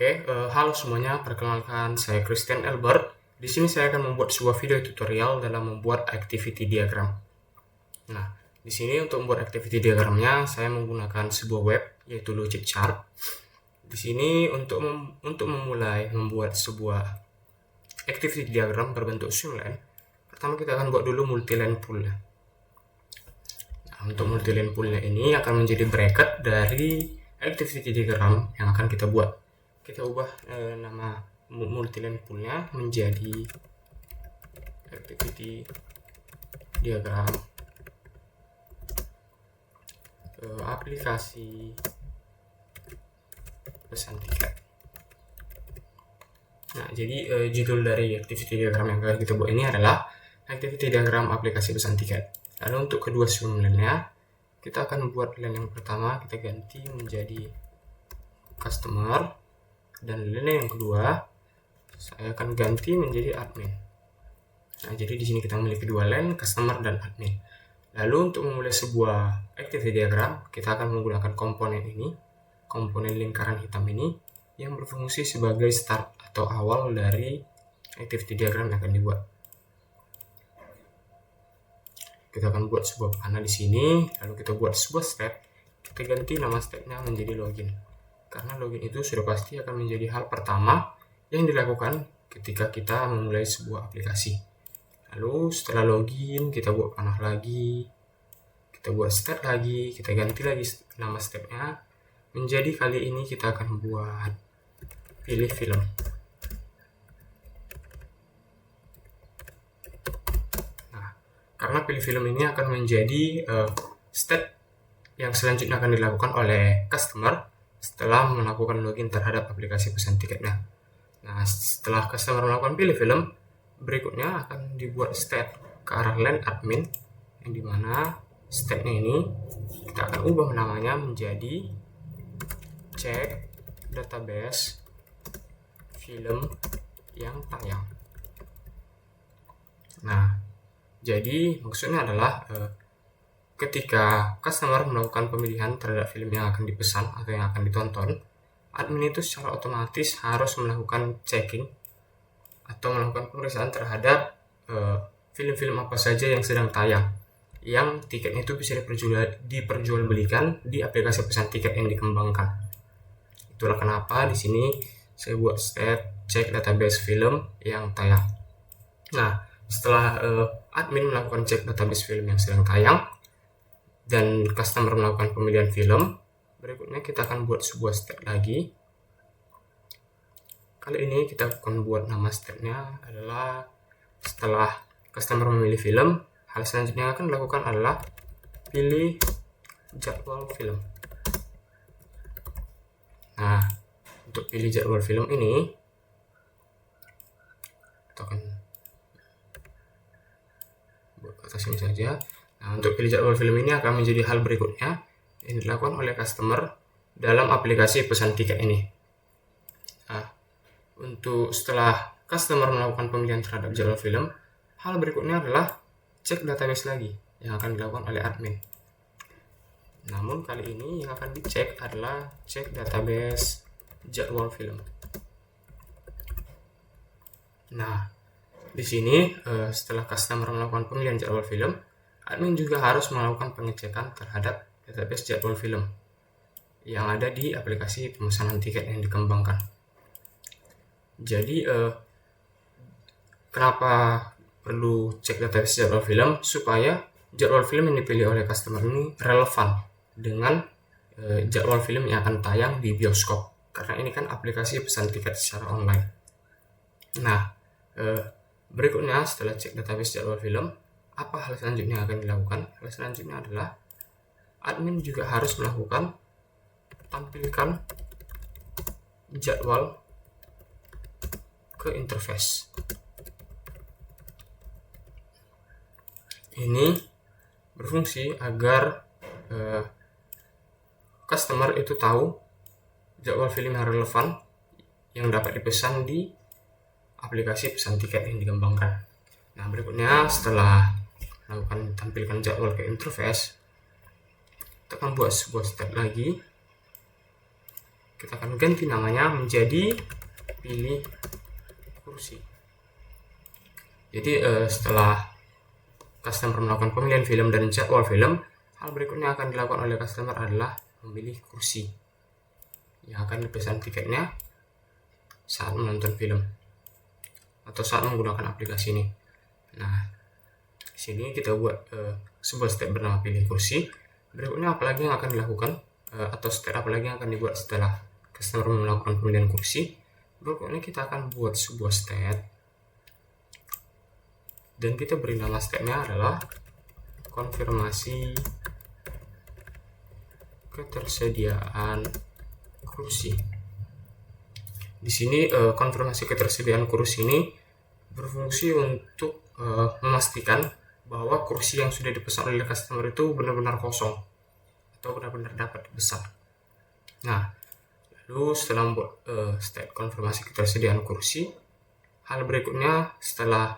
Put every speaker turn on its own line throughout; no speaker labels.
Halo semuanya, perkenalkan saya Christian Elbert. Di sini saya akan membuat sebuah video tutorial dalam membuat activity diagram. Nah, di sini untuk membuat activity diagramnya saya menggunakan sebuah web yaitu Logicchart. Di sini untuk memulai membuat sebuah activity diagram berbentuk streamline, pertama kita akan buat dulu multiline pool. Nah, untuk multiline poolnya ini akan menjadi bracket dari activity diagram yang akan kita buat. Kita ubah nama multiline poolnya menjadi activity diagram aplikasi pesan tiket. Nah, jadi judul dari activity diagram yang akan kita buat ini adalah activity diagram aplikasi pesan tiket. Lalu untuk kedua streamline-nya, kita akan buat line yang pertama kita ganti menjadi customer, dan line yang kedua saya akan ganti menjadi admin. Nah, jadi di sini kita memiliki dua line, customer dan admin. Lalu untuk memulai sebuah activity diagram, kita akan menggunakan komponen ini, komponen lingkaran hitam ini, yang berfungsi sebagai start atau awal dari activity diagram yang akan dibuat. Kita akan buat sebuah panah di sini, lalu kita buat sebuah step, kita ganti nama stepnya menjadi login. Karena login itu sudah pasti akan menjadi hal pertama yang dilakukan ketika kita memulai sebuah aplikasi. Lalu setelah login, kita buat panah lagi, kita buat step lagi, kita ganti lagi nama stepnya, menjadi kali ini kita akan buat pilih film. Nah, karena pilih film ini akan menjadi step yang selanjutnya akan dilakukan oleh customer setelah melakukan login terhadap aplikasi pesan tiketnya. Nah, setelah customer melakukan pilih film, berikutnya akan dibuat step ke arah line admin, yang dimana stepnya ini kita akan ubah namanya menjadi cek database film yang tayang. Nah, jadi maksudnya adalah ketika customer melakukan pemilihan terhadap film yang akan dipesan atau yang akan ditonton, admin itu secara otomatis harus melakukan checking atau melakukan pemeriksaan terhadap film-film apa saja yang sedang tayang, yang tiketnya itu bisa diperjualbelikan di aplikasi pesan tiket yang dikembangkan. Itulah kenapa di sini saya buat step cek database film yang tayang. Nah, setelah admin melakukan cek database film yang sedang tayang dan customer melakukan pemilihan film, berikutnya kita akan buat sebuah step lagi. Kali ini kita akan buat nama stepnya adalah setelah customer memilih film, hal selanjutnya yang akan dilakukan adalah pilih jadwal film. Nah, untuk pilih jadwal film ini, kita akan buat ke atas ini saja. Nah, untuk pilih jadwal film ini akan menjadi hal berikutnya yang dilakukan oleh customer dalam aplikasi pesan tiket ini. Nah, untuk setelah customer melakukan pemilihan terhadap jadwal film, hal berikutnya adalah cek database lagi yang akan dilakukan oleh admin. Namun kali ini yang akan dicek adalah cek database jadwal film. Nah, di sini setelah customer melakukan pemilihan jadwal film, admin juga harus melakukan pengecekan terhadap database jadwal film yang ada di aplikasi pemesanan tiket yang dikembangkan. Jadi, kenapa perlu cek database jadwal film? Supaya jadwal film yang dipilih oleh customer ini relevan dengan jadwal film yang akan tayang di bioskop. Karena ini kan aplikasi pesan tiket secara online. Nah, berikutnya setelah cek database jadwal film, apa hal selanjutnya yang akan dilakukan? Hal selanjutnya adalah admin juga harus melakukan tampilkan jadwal ke interface. Ini berfungsi agar customer itu tahu jadwal film yang relevan yang dapat dipesan di aplikasi pesan tiket yang dikembangkan. Nah, berikutnya setelah melakukan tampilkan jadwal ke interface, kita akan buat sebuah step lagi. kita akan ganti namanya menjadi pilih kursi. Jadi setelah customer melakukan pemilihan film dan jadwal film, hal berikutnya akan dilakukan oleh customer adalah memilih kursi yang akan dipesan tiketnya saat menonton film atau saat menggunakan aplikasi ini. Nah, di sini kita buat sebuah step bernama pilih kursi. Berikutnya apalagi yang akan dilakukan atau step apalagi yang akan dibuat setelah customer melakukan pemilihan kursi. Berikutnya kita akan buat sebuah step dan kita beri nama stepnya adalah konfirmasi ketersediaan kursi. Di sini konfirmasi ketersediaan kursi ini berfungsi untuk memastikan bahwa kursi yang sudah dipesan oleh customer itu benar-benar kosong atau benar-benar dapat dipesan. Nah, lalu setelah membuat step konfirmasi ketersediaan kursi, hal berikutnya setelah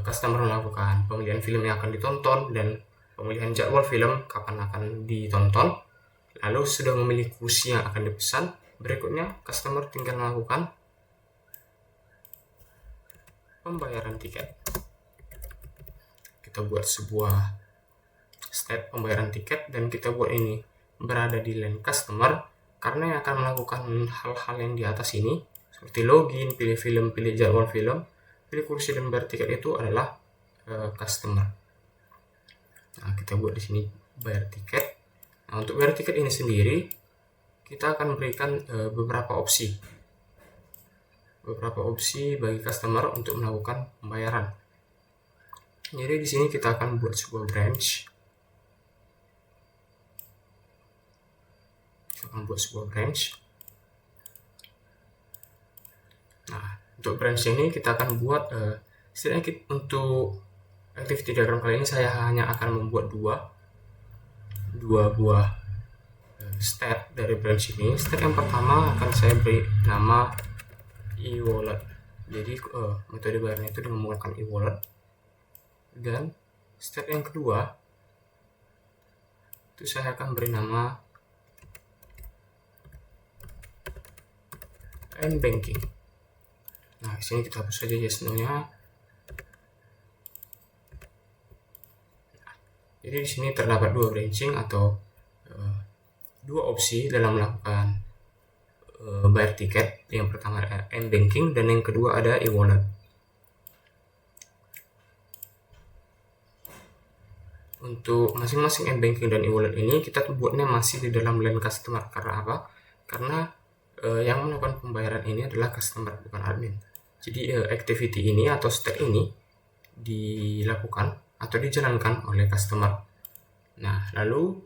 customer melakukan pemilihan film yang akan ditonton dan pemilihan jadwal film kapan akan ditonton, lalu sudah memilih kursi yang akan dipesan, berikutnya customer tinggal melakukan pembayaran tiket. Kita buat sebuah step pembayaran tiket dan kita buat ini berada di line customer, karena yang akan melakukan hal-hal yang di atas ini seperti login, pilih film, pilih jadwal film, pilih kursi dan bayar tiket itu adalah customer. Nah, kita buat di sini bayar tiket. Nah, untuk bayar tiket ini sendiri kita akan berikan beberapa opsi bagi customer untuk melakukan pembayaran. Jadi di sini kita akan buat sebuah branch. Nah, untuk branch ini kita akan buat sedikit untuk activity diagram kali ini. Saya hanya akan membuat dua buah step dari branch ini. Step yang pertama akan saya beri nama e-wallet. Jadi metode bayarnya itu dengan menggunakan e-wallet. Dan step yang kedua itu saya akan beri nama m-banking. Nah, di sini kita hapus saja yes/no-nya. Jadi di sini terdapat dua branching atau dua opsi dalam melakukan bayar tiket. Yang pertama ada m-banking dan yang kedua ada e-wallet. Untuk masing-masing m-banking dan e-wallet ini kita buatnya masih di dalam line customer. Karena apa? Karena yang melakukan pembayaran ini adalah customer, bukan admin. Jadi activity ini atau step ini dilakukan atau dijalankan oleh customer. Nah, lalu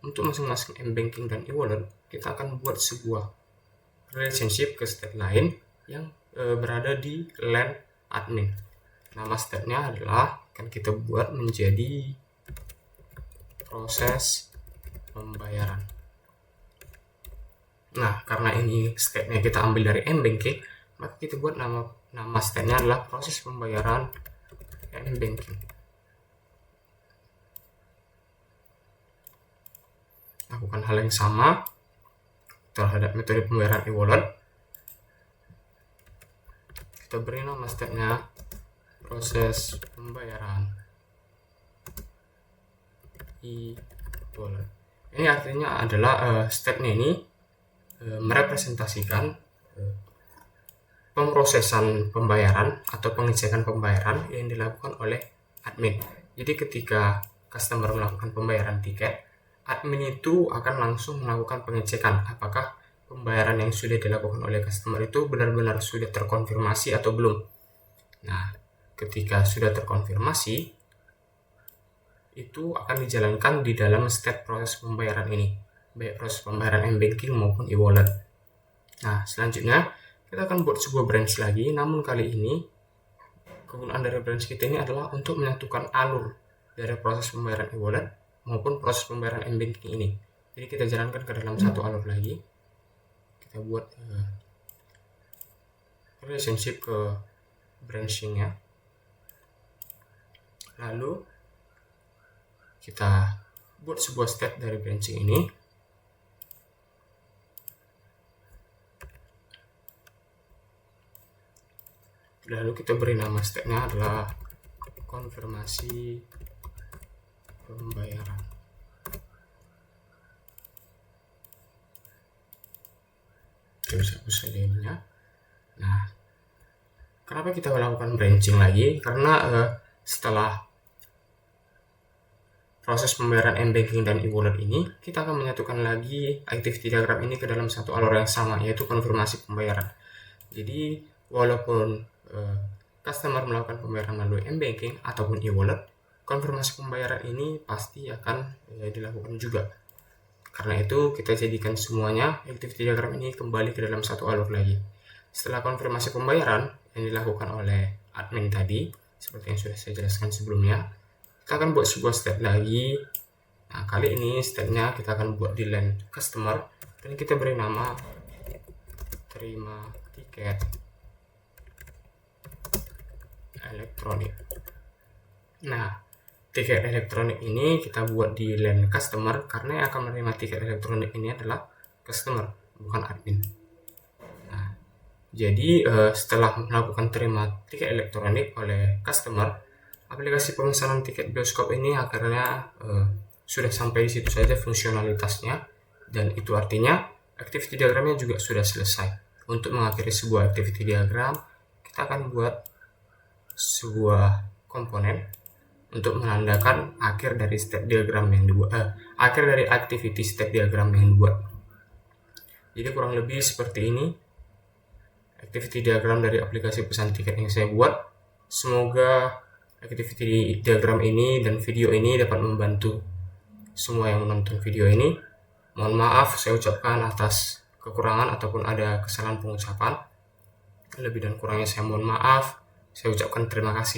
untuk masing-masing m-banking dan e-wallet kita akan buat sebuah relationship ke step lain yang berada di line admin. Nama stepnya adalah akan kita buat menjadi proses pembayaran. Nah, karena ini stepnya kita ambil dari m-banking, maka kita buat nama stepnya adalah proses pembayaran m-banking. Lakukan hal yang sama terhadap metode pembayaran e-wallet. Kita beri nama stepnya proses pembayaran e-wallet. Ini artinya adalah stepnya ini merepresentasikan pemrosesan pembayaran atau pengecekan pembayaran yang dilakukan oleh admin. Jadi ketika customer melakukan pembayaran tiket, admin itu akan langsung melakukan pengecekan apakah pembayaran yang sudah dilakukan oleh customer itu benar-benar sudah terkonfirmasi atau belum. Nah, ketika sudah terkonfirmasi, itu akan dijalankan di dalam step proses pembayaran ini, baik proses pembayaran m-banking maupun e-wallet. Nah, selanjutnya kita akan buat sebuah branch lagi, namun kali ini kegunaan dari branch kita ini adalah untuk menyatukan alur dari proses pembayaran e-wallet maupun proses pembayaran m-banking ini. Jadi kita jalankan ke dalam satu alur lagi. Kita buat relationship ke branchingnya. Lalu kita buat sebuah step dari branching ini. Lalu kita beri nama stepnya adalah konfirmasi pembayaran. Kita bisa hapus saja ininya. Nah, kenapa kita melakukan branching lagi? Karena setelah proses pembayaran m-banking dan e-wallet ini, kita akan menyatukan lagi activity diagram ini ke dalam satu alur yang sama, yaitu konfirmasi pembayaran. Jadi, walaupun customer melakukan pembayaran melalui m-banking ataupun e-wallet, konfirmasi pembayaran ini pasti akan dilakukan juga. Karena itu, kita jadikan semuanya activity diagram ini kembali ke dalam satu alur lagi. Setelah konfirmasi pembayaran yang dilakukan oleh admin tadi, seperti yang sudah saya jelaskan sebelumnya, kita akan buat sebuah step lagi. Nah, kali ini stepnya kita akan buat di line customer, dan kita beri nama terima tiket elektronik. Nah, tiket elektronik ini kita buat di line customer karena yang akan menerima tiket elektronik ini adalah customer, bukan admin. Nah, jadi setelah melakukan terima tiket elektronik oleh customer, aplikasi pemesanan tiket bioskop ini akhirnya sudah sampai di situ saja fungsionalitasnya, dan itu artinya activity diagramnya juga sudah selesai. Untuk mengakhiri sebuah activity diagram, kita akan buat sebuah komponen untuk menandakan akhir dari step diagram yang dibuat, akhir dari activity step diagram yang dibuat. Jadi kurang lebih seperti ini activity diagram dari aplikasi pesan tiket yang saya buat. Semoga activity diagram ini dan video ini dapat membantu semua yang menonton video ini. Mohon maaf saya ucapkan atas kekurangan ataupun ada kesalahan pengucapan. Lebih dan kurangnya saya mohon maaf. Saya ucapkan terima kasih.